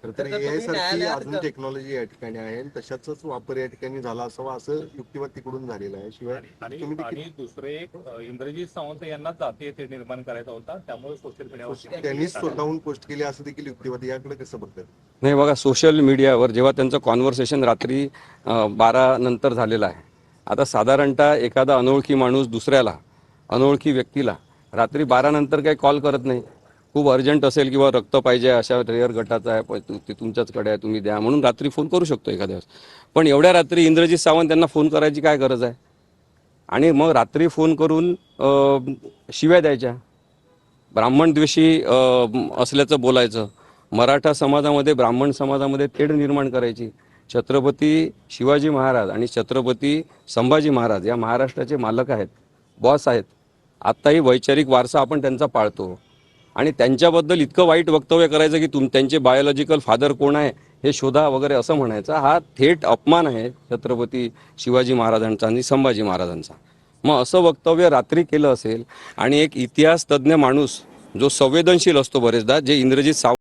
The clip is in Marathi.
तर AI सारखी अजून टेक्नॉलॉजी या ठिकाणी आहे आणि तशाचाच वापर या ठिकाणी झाला असावा असं युक्तिवाद तिकडून झालेला आहे. शिवाय आणि दुसरे एक इंद्रजित सावंत यांना जातीय तेढ निर्माण करायचा होता, त्यामुळे सोशल मीडियावर त्यांनी स्वतःहून पोस्ट केली असं देखील युक्तिवाद याकडे कसं बघतात? नाही बघा, सोशल मीडियावर जेव्हा त्यांचं कॉन्व्हर्सेशन रात्री 12 नंतर झालेलं आहे, आता साधारणतः एखादा अनोळखी माणूस दुसऱ्याला, अनोळखी व्यक्तीला रात्री 12 नंतर काही कॉल करत नाही. खूप अर्जंट असेल किंवा रक्त पाहिजे, अशा रेअर गटाचा आहे, ते तुमच्याचकडे आहे, तुम्ही द्या म्हणून रात्री फोन करू शकतो एखाद्या वेळेस. पण एवढ्या रात्री इंद्रजित सावंत यांना फोन करायची काय गरज आहे? आणि मग रात्री फोन करून शिव्या द्यायच्या, ब्राह्मणद्वेषी असल्याचं बोलायचं, मराठा समाजामध्ये, ब्राह्मण समाजामध्ये तेढ निर्माण करायची. छत्रपती शिवाजी महाराज आणि छत्रपती संभाजी महाराज या महाराष्ट्राचे मालक आहेत, बॉस आहेत. आत्ताही वैचारिक वारसा आपण त्यांचा पाळतो आणि त्यांच्याबद्दल इतकं वाईट वक्तव्य करायचं की त्यांचे बायोलॉजिकल फादर कोण आहे हे शोधा वगैरे असं म्हणायचं, हा थेट अपमान आहे छत्रपती शिवाजी महाराजांचा आणि संभाजी महाराजांचा. मग असं वक्तव्य रात्री केलं असेल आणि एक इतिहास तज्ज्ञ माणूस जो संवेदनशील असतो बरेचदा, जे इंद्रजित सावंत